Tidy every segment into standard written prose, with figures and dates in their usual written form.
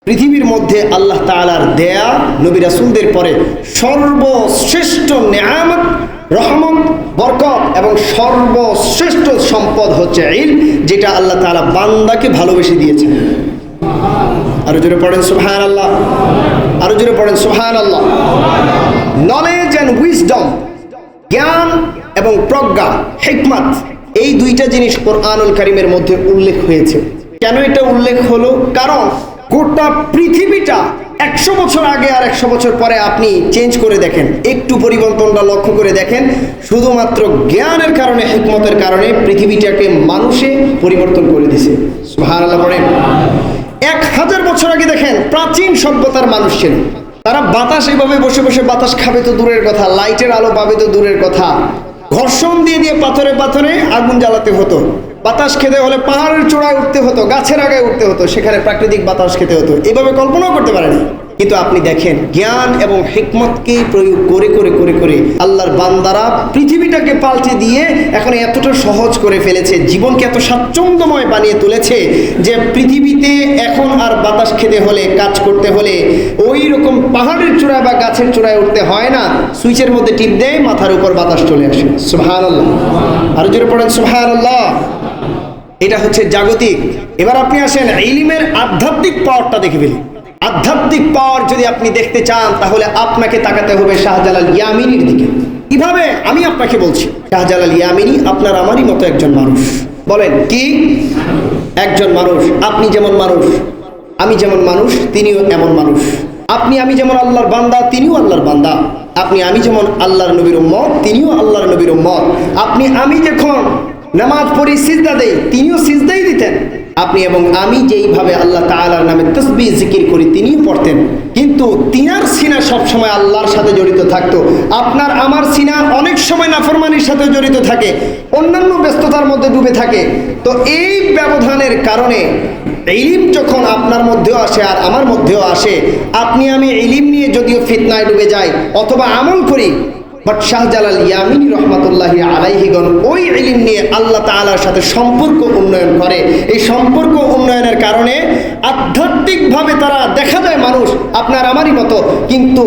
পৃথিবীর মধ্যে আল্লাহ তাআলার দেয়া নবী রাসূলদের পরে সর্বশ্রেষ্ঠ নেয়ামত, রহমত, বরকত এবং সর্বশ্রেষ্ঠ সম্পদ হচ্ছে ইলম, যেটা আল্লাহ তাআলা বান্দাকে ভালোবেসে দিয়েছেন। আরো জোরে পড়েন সুবহানাল্লাহ, আরো জোরে পড়েন সুবহানাল্লাহ। নলেজ অ্যান্ড উইজডম, জ্ঞান এবং প্রজ্ঞা, হিকমত, এই দুইটা জিনিস কোরআনুল কারীমের মধ্যে উল্লেখ হয়েছে। কেন এটা উল্লেখ হলো? কারণ গোটা পৃথিবীটা 100 বছর আগে আর 100 বছর পরে আপনি চেঞ্জ করে দেখেন, একটু পরিবর্তনটা লক্ষ্য করে দেখেন, শুধুমাত্র জ্ঞানের কারণে, হিকমতের কারণে পৃথিবীটাকে মানুষে পরিবর্তন করে দিয়েছে। সুবহানাল্লাহ পড়েন। 1000 বছর আগে দেখেন প্রাচীন সভ্যতার মানুষ ছিল, তারা বাতাস এভাবে বসে বসে বাতাস খাবে তো দূরের কথা, লাইটের আলো পাবে তো দূরের কথা, ঘর্ষণ দিয়ে দিয়ে পাথরে পাথরে আগুন জ্বালাতে হতো, বাতাস খেতে হলে পাহাড়ের চূড়ায় উঠতে হতো, গাছের আগায় উঠতে হতো, সেখানে প্রাকৃতিক বাতাস খেতে হতো, এভাবে কল্পনাও করতে পারেনি। কিন্তু আপনি দেখেন জ্ঞান এবং হিকমতকে প্রয়োগ করে করে করে করে আল্লাহর বান্দারা পৃথিবীটাকে পাল্টে দিয়ে এখন এতটা সহজ করে ফেলেছে, জীবনকে এত স্বাচ্ছন্দ্যময় বানিয়ে তুলেছে যে পৃথিবীতে এখন আর বাতাস খেতে হলে, কাজ করতে হলে ওই রকম পাহাড়ের চূড়ায় বা গাছের চূড়ায় উঠতে হয় না, সুইচের মধ্যে টিপ দেয়, মাথার উপর বাতাস চলে আসে। সুবহানাল্লাহ, আরো জোরে পড়েন সুবহানাল্লাহ। এটা হচ্ছে জাগতিক। এবার আপনি আসেন ইলমের আধ্যাত্মিক পাওয়ারটা দেখে ফেলি। আধ্যাত্মিক পাওয়ার যদি আপনি দেখতে চান তাহলে আপনাকে তাকাতে হবে শাহজালাল ইয়ামিনীর দিকে। কিভাবে? আমি আপনাকে বলছি, শাহজালাল ইয়ামিনী আপনার আমারই মতো একজন মানুষ। বলেন কি? একজন মানুষ। আপনি যেমন মানুষ, আমি যেমন মানুষ, তিনিও এমন মানুষ। আপনি আমি যেমন আল্লাহর বান্দা, তিনিও আল্লাহর বান্দা। আপনি আমি যেমন আল্লাহর নবীর উম্মত, তিনিও আল্লাহর নবীর উম্মত। আপনি আমি যখন নামাজ পড়ি, সিজদা দেই, তিনিও সিজদাই দিতেন। আপনি এবং আমি যেইভাবে আল্লাহ তাআলার নামে তাসবিহ জিকির করি, তিনিও পড়তেন। কিন্তু তিনার সিনা সবসময় আল্লাহর সাথে জড়িত থাকতো। আপনার আমার সিনা অনেক সময় নাফরমানির সাথে জড়িত থাকে, অন্যান্য ব্যস্ততার মধ্যে ডুবে থাকে। তো এই ব্যবধানের কারণে ইলম যখন আপনার মধ্যেও আসে আর আমার মধ্যেও আসে, আপনি আমি ইলম নিয়ে যদিও ফিতনায় ডুবে যাই অথবা আমল করি, বাট শাহজালাল ইয়ামিনী রহমাতুল্লাহি আলাইহিগণ ওই ইলম নিয়ে আল্লাহ তাআলার সাথে সম্পর্ক উন্নয়ন করে। এই সম্পর্ক উন্নয়নের কারণে আধ্যাত্মিকভাবে তারা দেখা যায় মানুষ আপনার আমারই মতো, কিন্তু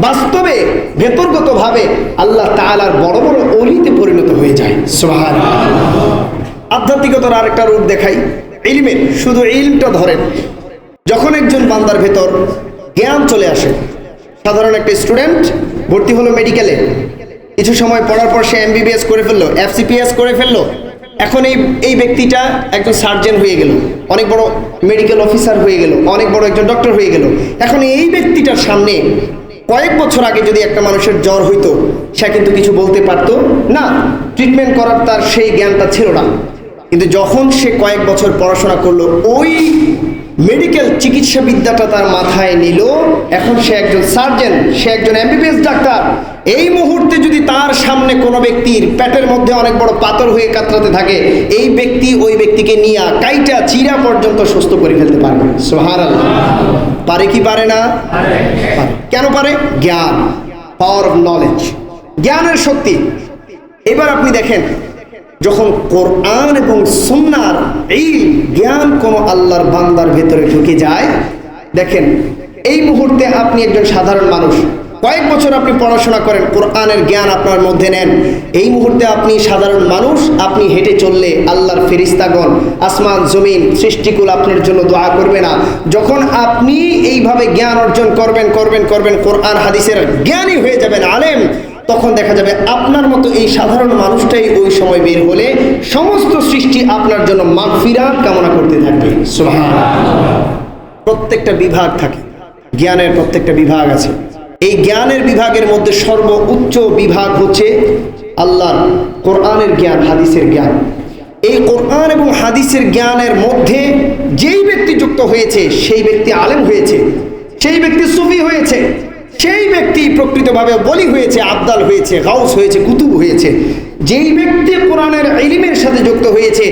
বাস্তবে ভেতরগতভাবে আল্লাহ তাআলার বড় বড় ওলিতে পরিণত হয়ে যায়। সুবহানাল্লাহ। আধ্যাত্মিকতার আরেকটা রূপ দেখাই ইলমের। শুধু ইলমটা ধরেন, যখন একজন বান্দার ভেতর জ্ঞান চলে আসে, সাধারণ একটা স্টুডেন্ট ভর্তি হলো মেডিকেলে, কিছু সময় পড়ার পর সে MBBS করে ফেললো, FCPS করে ফেললো, এখন এই ব্যক্তিটা একজন সার্জন হয়ে গেল, অনেক বড় মেডিকেল অফিসার হয়ে গেল, অনেক বড় একজন ডক্টর হয়ে গেল। এখন এই ব্যক্তিটার সামনে কয়েক বছর আগে যদি একটা মানুষের জ্বর হইতো, সে কিন্তু কিছু বলতে পারতো না, ট্রিটমেন্ট করার তার সেই জ্ঞানটা ছিল না। কিন্তু যখন সে কয়েক বছর পড়াশোনা করলো, ওই মেডিকেল চিকিৎসা বিদ্যাটা তার মাথায় নিল, এখন সে একজন সার্জন, সে একজন MBBS ডাক্তার। এই মুহূর্তে যদি তার সামনে কোনো ব্যক্তির পেটের মধ্যে অনেক বড় পাথর হয়ে কাতরাতে থাকে, এই ব্যক্তি ওই ব্যক্তিকে নিয়ে কাইটা চিরা পর্যন্ত সুস্থ করে ফেলতে পারবে। সুবহানাল্লাহ। পারে কি পারে না? পারে। কেন পারে? জ্ঞান, পাওয়ার অফ নলেজ, জ্ঞানের শক্তি। এবার আপনি দেখেন, যখন কোরআন এবং সুন্নাহর এই জ্ঞান কোন আল্লাহর বান্দার ভেতরে ঢুকে যায়, দেখেন এই মুহূর্তে আপনি একজন সাধারণ মানুষ, কয়েক বছর আপনি পড়াশোনা করেন, কোরআনের জ্ঞান আপনার মধ্যে নেন, এই মুহূর্তে আপনি সাধারণ মানুষ, আপনি হেঁটে চললে আল্লাহর ফেরেশতাগণ, আসমান জমিন সৃষ্টিকুল আপনার জন্য দোয়া করবে না? যখন আপনি এইভাবে জ্ঞান অর্জন করবেন করবেন করবেন, কোরআন হাদিসের জ্ঞানী হয়ে যাবেন, আলেম, তখন দেখা যাবে আপনার মতো এই সাধারণ মানুষটাই ওই সময় বের হলে সমস্ত সৃষ্টি আপনার জন্য মাগফিরাত কামনা করতে থাকবে। সুবহানাল্লাহ। প্রত্যেকটা বিভাগ থাকে, জ্ঞানের প্রত্যেকটা বিভাগ আছে। এই জ্ঞানের বিভাগের মধ্যে সর্বোচ্চ বিভাগ হচ্ছে আল্লাহর কোরআনের জ্ঞান, হাদিসের জ্ঞান। এই কোরআন এবং হাদিসের জ্ঞানের মধ্যে যেই ব্যক্তি যুক্ত হয়েছে, সেই ব্যক্তি আলেম হয়েছে, সেই ব্যক্তি সুফি হয়েছে, সেই ব্যক্তি প্রকৃতভাবে বলি হয়েছে, আবদাল হয়েছে, গাউস হয়েছে, কুতুব হয়েছে। যেই ব্যক্তি কোরআনের ইলমের সাথে যুক্ত হয়েছে,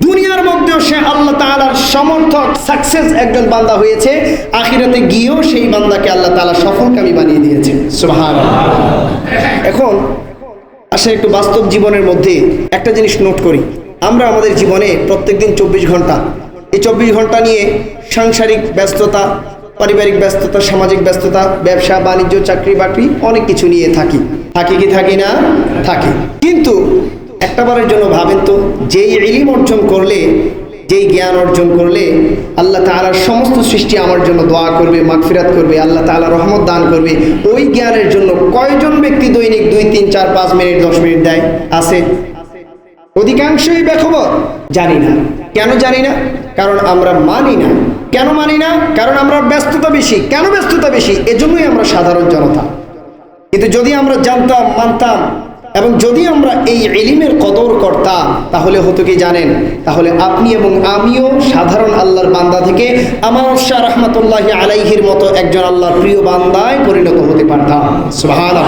দুনিয়ার মধ্যেও সে আল্লাহ তাআলার সমর্থক, সাকসেস একজন বান্দা হয়েছে, আখিরাতে গিয়েও সেই বান্দাকে আল্লাহ তাআলা সফলকামী বানিয়ে দিয়েছে। সুবহানাল্লাহ। এখন আসলে একটু বাস্তব জীবনের মধ্যে একটা জিনিস নোট করি, আমরা আমাদের জীবনে প্রত্যেকদিন 24 ঘন্টা, এই 24 ঘন্টা নিয়ে সাংসারিক ব্যস্ততা, পারিবারিক ব্যস্ততা, সামাজিক ব্যস্ততা, ব্যবসা বাণিজ্য, চাকরি বাকরি, অনেক কিছু নিয়ে থাকি কি থাকি না? থাকি। কিন্তু একটাবারের জন্য ভাবেন তো, যেই ইলম অর্জন করলে, যেই জ্ঞান অর্জন করলে আল্লাহ তাআলার সমস্ত সৃষ্টি আমার জন্য দোয়া করবে, মাগফিরাত করবে, আল্লাহ তাআলা রহমত দান করবে, ওই জ্ঞানের জন্য কয়জন ব্যক্তি দৈনিক 2, 3, 4, 5 মিনিট 10 মিনিট দেয়? আছে? অধিকাংশই বেখবর। জানি না। কেন জানি না? কারণ আমরা মানি না। কেন মানি না? কারণ আমরা ব্যস্ততা বেশি। কেন ব্যস্ততা বেশি? এজন্যই আমরা সাধারণ জনতা। কিন্তু যদি আমরা জানতাম, মানতাম, এবং যদি আমরা এই ইলমের কদর করতাম, তাহলে হতো কি জানেন? তাহলে আপনি এবং আমিও সাধারণ আল্লাহর বান্দা থেকে আমার শাহ রহমাতুল্লাহি আলাইহির মতো একজন আল্লাহর প্রিয় বান্দায় পরিণত হতে পারতাম। সুবহানাল্লাহ।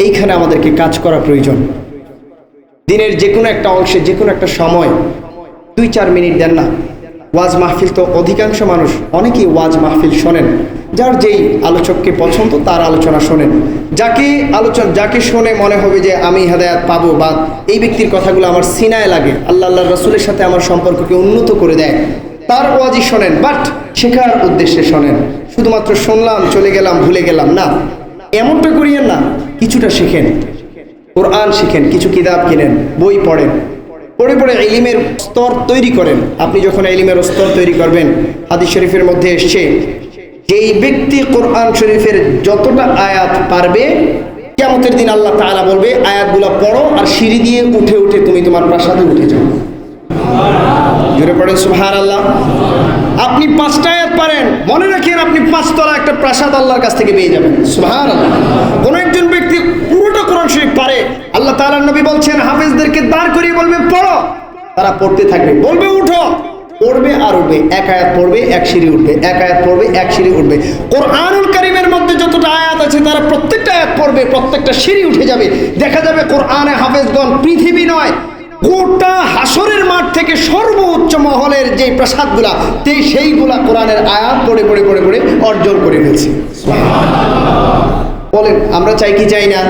এইখানে আমাদেরকে কাজ করা প্রয়োজন। দিনের যে কোনো একটা অংশে, যে কোনো একটা সময় 2-4 মিনিট দেন না। ওয়াজ মাহফিল তো অধিকাংশ মানুষ, অনেকেই ওয়াজ মাহফিল শোনেন, যার যেই আলোচককে পছন্দ তার আলোচনা শোনেন। যাকে শুনে মনে হবে যে আমি হেদায়েত পাবো, বা এই ব্যক্তির কথাগুলো আমার সিনায় লাগে, আল্লাহ রাসূলের সাথে আমার সম্পর্ককে উন্নত করে দেয়, তার ওয়াজই শোনেন। বাট শেখার উদ্দেশ্যে শোনেন। শুধুমাত্র শুনলাম, চলে গেলাম, ভুলে গেলাম না, এমনটা করিয়েন না। কিছুটা শেখেন, কোরআন শিখেন, কিছু কিতাব কিনেন, বই পড়েন, পড়ে পড়ে ইলমের স্তর তৈরি করেন। আপনি যখন ইলমের স্তর তৈরি করবেন, হাদিস শরীফের মধ্যে এসেছে, যেই ব্যক্তি কোরআন শরীফের যতটা আয়াত পারবে, কিয়ামতের দিন আল্লাহ তাআলা বলবে আয়াতগুলো পড়ো আর সিঁড়ি দিয়ে উঠে উঠে তুমি তোমার প্রাসাদে উঠে যাও। জোরে পড়েন সুবহানাল্লাহ। আপনি 5টা আয়াত পারেন, মনে রাখেন আপনি 5 তলা একটা প্রাসাদ আল্লাহর কাছ থেকে পেয়ে যাবেন। সুবহানাল্লাহ। কোন একজন ব্যক্তি পুরোটা কোরআন শরীফ পারে, আল্লাহ তাআলার নবী বলছেন হাফেজদেরকে দাঁড় করিয়ে বলবে পড়ো, তারা পড়তে থাকবে, বলবে উঠো, পড়বে আর উঠবে, এক আয়াত পড়বে এক সিঁড়ি উঠবে, এক আয়াত পড়বে এক সিঁড়ি উঠবে। কোরআনুল কারীমের মধ্যে যতটা আয়াত আছে তারা প্রত্যেকটা আয়াত পড়বে, প্রত্যেকটা সিঁড়ি উঠে যাবে। দেখা যাবে কোরআনে হাফেজগণ পৃথিবী নয়, গোটা হাসরের মাঠ থেকে সর্বোচ্চ মহলের যে প্রাসাদগুলা, সেইগুলা কোরআনের আয়াত পড়ে পড়ে পড়ে পড়ে অর্জন করে ফেলছে। বলেন আমরা চাই কি চাই না?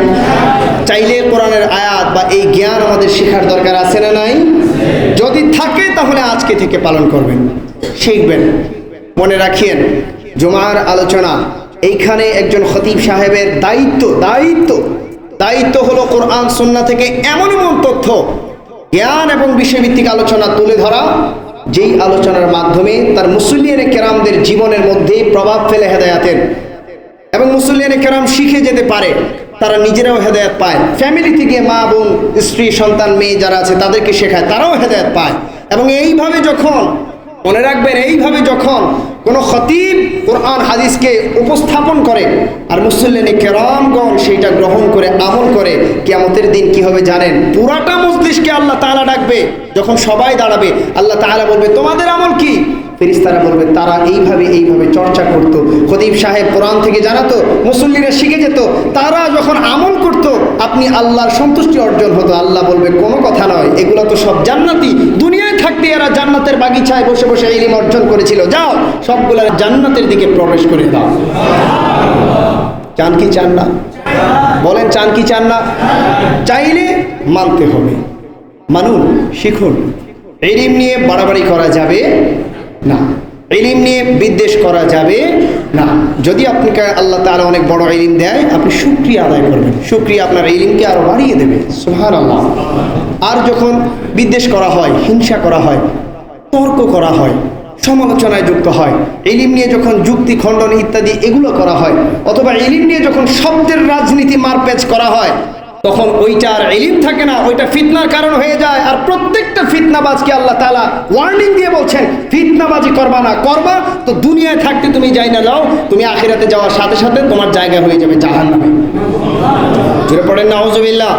চাইলে কোরআনের আয়াত বা এই জ্ঞান আমাদের শেখার দরকার আছে না নাই? যদি থাকে তাহলে আজকে থেকে পালন করবেন, শিখবেন। মনে রাখিয়েন, জুমার আলোচনা এইখানে একজন খতিব সাহেবের দায়িত্ব হলো কোরআন সুন্নাহ থেকে এমন তথ্য, জ্ঞান এবং বিষয়ভিত্তিক আলোচনা তুলে ধরা, যেই আলোচনার মাধ্যমে তার মুসল্লিয়ানে কেরামদের জীবনের মধ্যে প্রভাব ফেলে হেদায়াতের, এবং মুসল্লিয়ানে কেরাম শিখে যেতে পারে, তারা নিজেরাও হেদায়েত পায়। ফ্যামিলি থেকে মা বোন, স্ত্রী, সন্তান, মেয়ে যারা আছে তাদেরকে শেখায়, তারাও হেদায়েত পায়। এবং এইভাবে যখন, মনে রাখবেন, এইভাবে যখন কোনো খতিব কোরআন হাদিসকে উপস্থাপন করে আর মুসল্লিয়ানে কেরামগণ সেইটা গ্রহণ করে আমল করে, কিয়ামতের দিন কি হবে জানেন? পুরাটা মজলিসকে আল্লাহ তাআলা ডাকবে। যখন সবাই দাঁড়াবে, আল্লাহ তাআলা বলবে তোমাদের আমল কি? ফেরেশতারা বলবে তারা এইভাবে চর্চা করত। খতিব সাহেব কোরআন থেকে জানাতো, মুসল্লিরা শিখে যেত, তারা যখন আমল করত আপনি আল্লাহর সন্তুষ্টি অর্জন হতো। আল্লাহ বলবে কোনো কথা নয়, এগুলো তো সব জান্নাতি, দুনিয়ায় থাকতে এরা জান্নাতের বাগিচায় বসে বসে ইলম অর্জন করেছিল, যাও সবগুলা জান্নাতের দিকে প্রবেশ করে দাও। চান কি চান না? বলেন চান কি চান না? চাইলে মানতে হবে, মানুন, শিখুন। ইলম নিয়ে বাড়াবাড়ি করা যাবে না, ইলম নিয়ে বিদ্বেষ করা যাবে না। যদি আপনাকে আল্লাহ তাআলা অনেক বড় ইলম দেয়, আপনি শুকরিয়া আদায় করবেন, শুকরিয়া আপনার ইলমকে আরো বাড়িয়ে দেবে। সুবহানাল্লাহ। আর যখন বিদ্বেষ করা হয়, হিংসা করা হয়, তর্ক করা হয়, সমালোচনায় যুক্ত হয়, ইলম নিয়ে যখন যুক্তি খণ্ডন ইত্যাদি এগুলো করা হয়, অথবা ইলম নিয়ে যখন শব্দের রাজনীতি মারপ্যাচ করা হয়, তখন ওইটা আর ইলম থাকে না, ওইটা ফিতনার কারণ হয়ে যায়। আর প্রত্যেকটা ফিতনাবাজকে আল্লাহ তাআলা ওয়ার্নিং দিয়ে বলছেন, ফিতনাবাজি করবা না, করবা তো দুনিয়ায় থাকতে তুমি যাই না যাও, তুমি আখিরাতে যাওয়ার সাথে সাথে তোমার জায়গা হয়ে যাবে জাহান্নামে। জোরে পড়েন নাউজুবিল্লাহ।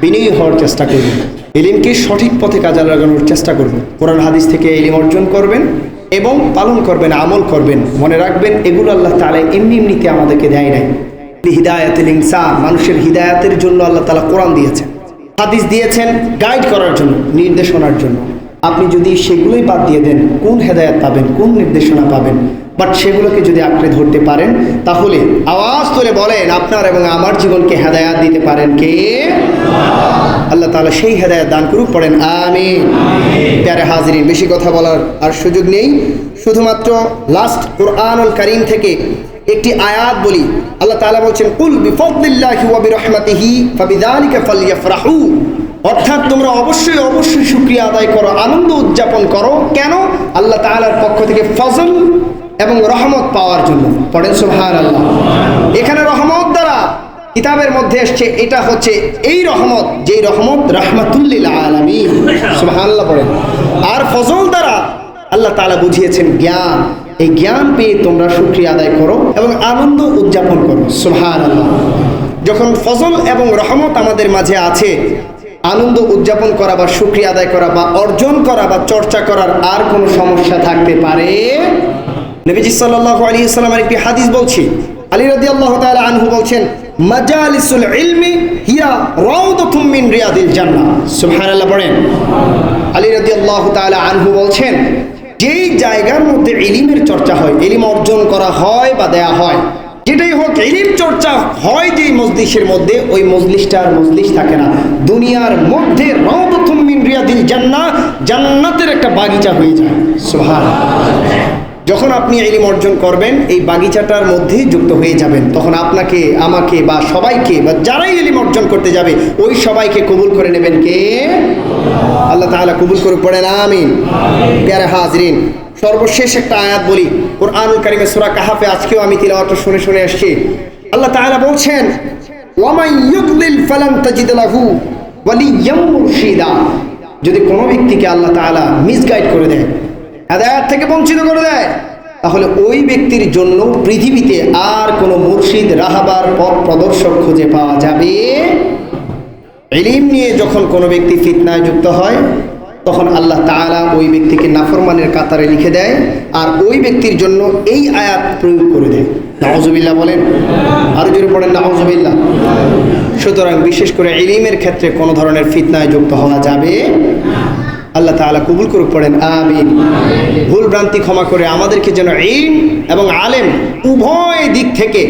বিনয়ী হওয়ার চেষ্টা করবেন, ইলমকে সঠিক পথে কাজে লাগানোর চেষ্টা করবেন, কোরআন হাদিস থেকে ইলম অর্জন করবেন এবং পালন করবেন, আমল করবেন। মনে রাখবেন এগুলো আল্লাহ তাআলা এমনিতে আমাদেরকে দেয় নাই। হিদায়াতুল ইনসান, মানুষের হিদায়াতের জন্য আল্লাহ তাআলা কোরআন দিয়েছেন, হাদিস দিয়েছেন গাইড করার জন্য, নির্দেশনার জন্য। আপনি যদি সেগুলোই বাদ দিয়ে দেন কোন হেদায়েত পাবেন, কোন নির্দেশনা পাবেন? বাট সেগুলোকে যদি আঁকড়ে ধরতে পারেন তাহলে আওয়াজ তুলে বলেন আপনার এবং আমার জীবনকে হেদায়েত দিতে পারেন কে? আল্লাহ তাআলা সেই হেদায়েত দান করুক, পড়েন আমিন। প্যারে হাজিরিন, বেশি কথা বলার আর সুযোগ নেই, শুধুমাত্র লাস্ট কুরআনুল কারীম থেকে একটি আয়াত বলি। আল্লাহ তাআলা বলছেন কুল বিফাদলিল্লাহি ওয়া বিরহমাতিহি ফাবিযালিকা ফালইফরাহু, অর্থাৎ তোমরা অবশ্যই অবশ্যই শুকরিয়া আদায় করো, আনন্দ উদযাপন করো। কেন? আল্লাহ তাআলার পক্ষ থেকে ফজল এবং রহমত পাওয়ার জন্য। পড়েন সুবহানাল্লাহ। এখানে রহমত দ্বারা কিতাবের মধ্যে এসছে, এটা হচ্ছে এই রহমত যেই রহমত রাহমাতুল লিল আলামিন, সুবহানাল্লাহ পড়েন। আর ফজল দ্বারা আল্লাহ তাআলা বুঝিয়েছেন জ্ঞান, এই জ্ঞান পেয়ে তোমরা শুকরিয়া আদায় করো এবং আনন্দ উদযাপন করো, সুবহানাল্লাহ। যখন ফজল এবং রহমত আমাদের মাঝে আছে, আনন্দ উদযাপন করা বা শুকরিয়া আদায় করা বা অর্জন করা বা চর্চা করার আর কোনো সমস্যা থাকতে পারে? নবীজি সাল্লাল্লাহু আলাইহি ওয়াসাল্লামের একটি হাদিস বলছি, আলী রাদিয়াল্লাহু তাআলা আনহু বলছেন মাজালিসুল ইলমি হিয়া রাউদাতুম মিন রিয়াদিল জান্নাহ, সুবহানাল্লাহ পড়েন। আলী রাদিয়াল্লাহু তাআলা আনহু বলছেন যেই জায়গার মধ্যে ইলমের চর্চা হয়, ইলম অর্জন করা হয় বা দেয়া হয়, যেটাই হোক ইলম চর্চা হয় যেই মজলিসের মধ্যে, ওই মজলিসটা আর মজলিস থাকে না, দুনিয়ার মধ্যে রাউদাতুম মিন রিয়াদিল জান্নাহ, জান্নাতের একটা বাগিচা হয়ে যায়, সুবহানাল্লাহ। যখন আপনি ইলম অর্জন করবেন এই বাগিচাটার মধ্যেই যুক্ত হয়ে যাবেন, তখন আপনাকে আমাকে বা সবাইকে বা যারাই ইলম অর্জন করতে যাবে ওই সবাইকে কবুল করে নেবেন কে? আল্লাহ তাআলা কবুল করে, পড়েন আমিন। প্যারে হাজরিন, সর্বশেষ একটা আয়াত বলি, কুরআনুল কারীমে সূরা কাহাফে আজকেও আমি তিলাওয়াতটা শুনে শুনে আসছি। আল্লাহ তাআলা বলছেন ওয়ামান ইউদ্লিল ফালান তাজিদ লাহু ওয়ালিয়্যাম মুরশিদা, যদি কোনো ব্যক্তিকে আল্লাহ তাআলা মিসগাইড করে দেয়, হেদায়েত থেকে বঞ্চিত করে দেয়, তাহলে ওই ব্যক্তির জন্য পৃথিবীতে আর কোনো মুর্শিদ রাহাবার পথ প্রদর্শক খুঁজে পাওয়া যাবে? ইলম নিয়ে যখন কোনো ব্যক্তি ফিতনায় যুক্ত হয় তখন আল্লাহ তাআলা ওই ব্যক্তিকে নাফরমানের কাতারে লিখে দেয় আর ওই ব্যক্তির জন্য এই আয়াত প্রয়োগ করে দেয়। নাউজুবিল্লাহ বলেন, আরো জোরে পড়েন নাউজুবিল্লাহ। সুতরাং বিশেষ করে ইলমের ক্ষেত্রে কোনো ধরনের ফিতনায় যুক্ত হওয়া যাবে না। আল্লাহ তাআলা কবুল করুক, পড়েন আমিন। ভুল ভ্রান্তি ক্ষমা করে আমাদেরকে যেন ইলম এবং আলেম উভয় দিক থেকে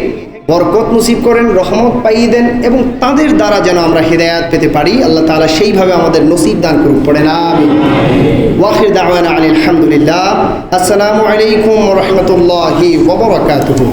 বরকত নসিব করেন, রহমত পাইয়ে দেন এবং তাদের দ্বারা যেন আমরা হেদায়েত পেতে পারি, আল্লাহ তাআলা সেইভাবে আমাদের নসিব দান করুক, পড়েন আমিন। ওয়াখির দাওয়ানা আলহামদুলিল্লাহ। আসসালামু আলাইকুম ওয়া রাহমাতুল্লাহি ওয়া বারাকাতুহু।